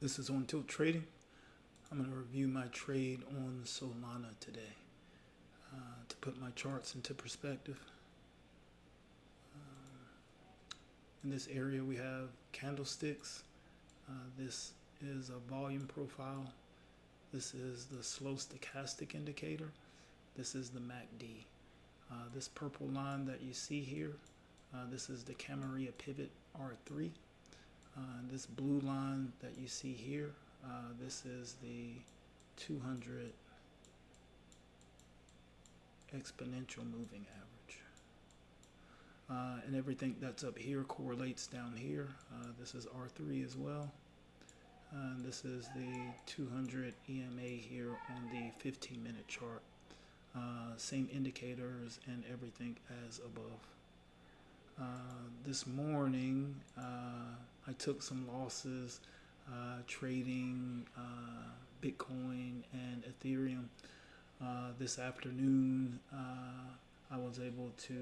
This is On Tilt Trading. I'm going to review my trade on Solana today to put my charts into perspective. In this area we have candlesticks. This is a volume profile. This is the slow stochastic indicator. This is the MACD. This purple line that you see here, this is the Camarilla Pivot R3. This blue line that you see here, this is the 200 exponential moving average. And everything that's up here correlates down here. This is R3 as well. And this is the 200 EMA here on the 15-minute chart. Same indicators and everything as above. This morning, I took some losses trading Bitcoin and Ethereum. This afternoon, I was able to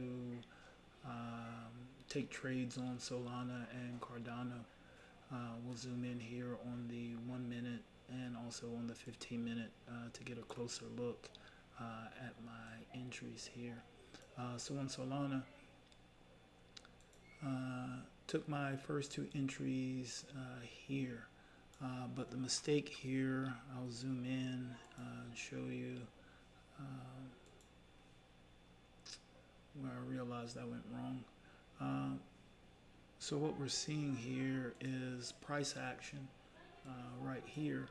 take trades on Solana and Cardano. We'll zoom in here on the 1 minute and also on the 15-minute to get a closer look at my entries here. So on Solana, took my first two entries here, but the mistake here, I'll zoom in and show you where I realized I went wrong. So what we're seeing here is price action right here.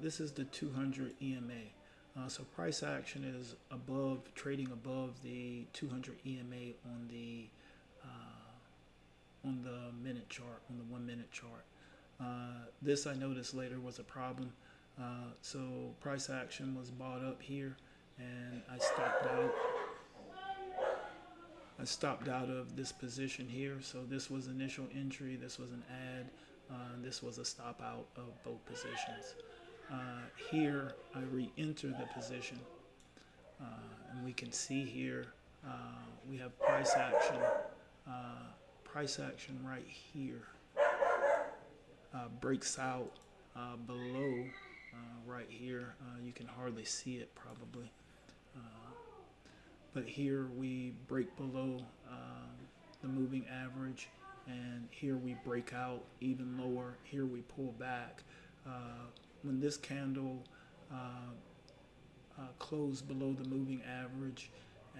This is the 200 EMA. So price action is above, trading above the 200 EMA on the minute chart, on the 1 minute chart. This I noticed later was a problem. So price action was bought up here, and I stopped out of this position here. So this was initial entry, this was an add, this was a stop out of both positions. Here I re-enter the position, and we can see here we have price action. Price action right here breaks out below right here. You can hardly see it probably, but here we break below the moving average, and here we break out even lower. Here we pull back. When this candle closed below the moving average,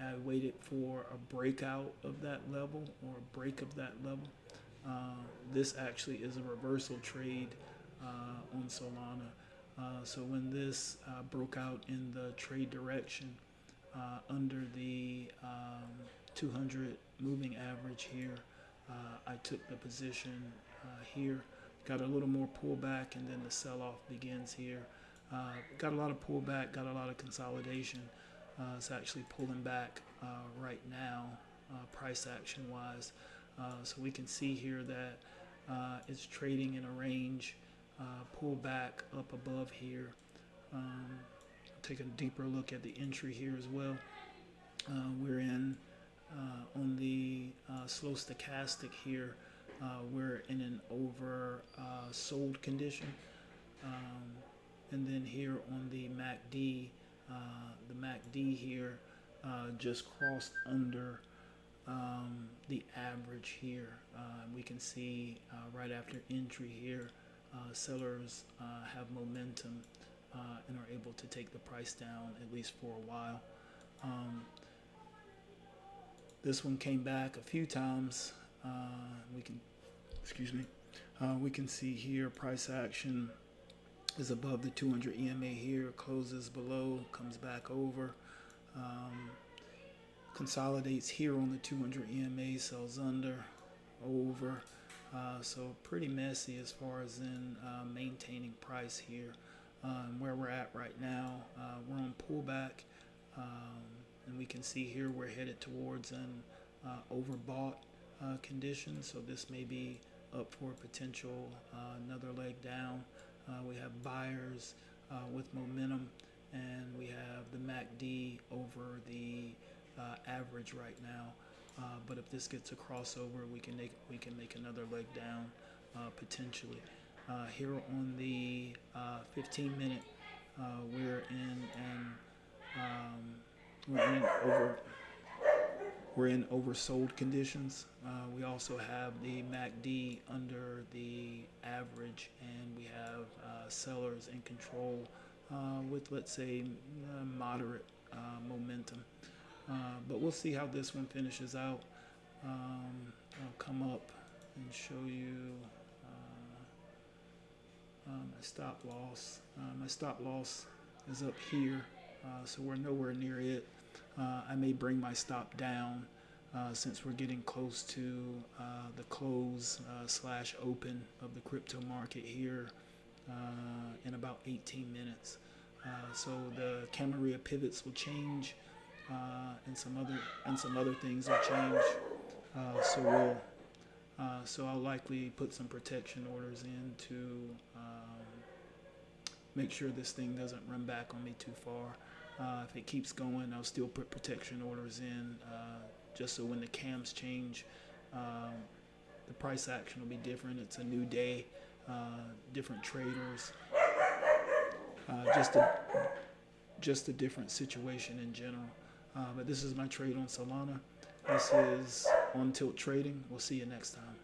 I waited for a breakout of that level or a break of that level. This actually is a reversal trade on Solana. So when this broke out in the trade direction under the 200 moving average here, I took the position here, got a little more pullback, and then the sell-off begins here. Got a lot of pullback, got a lot of consolidation. It's actually pulling back right now, price action wise. So we can see here that it's trading in a range, pull back up above here. Take a deeper look at the entry here as well. We're in on the slow stochastic here. We're in an over sold condition. And then here on the MACD, here just crossed under the average here. We can see right after entry here, sellers have momentum and are able to take the price down at least for a while. This one came back a few times. We can see here price action is above the 200 EMA here, closes below, comes back over, consolidates here on the 200 EMA, sells under, over. So pretty messy as far as in maintaining price here. Where we're at right now, we're on pullback, and we can see here we're headed towards an overbought condition. So this may be up for potential another leg down. We have buyers with momentum, and we have the MACD over the average right now. But if this gets a crossover, we can make another leg down potentially. Here on the 15-minute, we're in an we're in over we're in oversold conditions. We also have the MACD under the average, and we have sellers in control with, let's say, moderate momentum. But we'll see how this one finishes out. I'll come up and show you my stop loss. My stop loss is up here, so we're nowhere near it. I may bring my stop down since we're getting close to the close / open of the crypto market here in about 18 minutes. So the Camarilla pivots will change, and some other things will change. So I'll likely put some protection orders in to make sure this thing doesn't run back on me too far. If it keeps going, I'll still put protection orders in just so when the cams change, the price action will be different. It's a new day, different traders, just a different situation in general. But this is my trade on Solana. This is On Tilt Trading. We'll see you next time.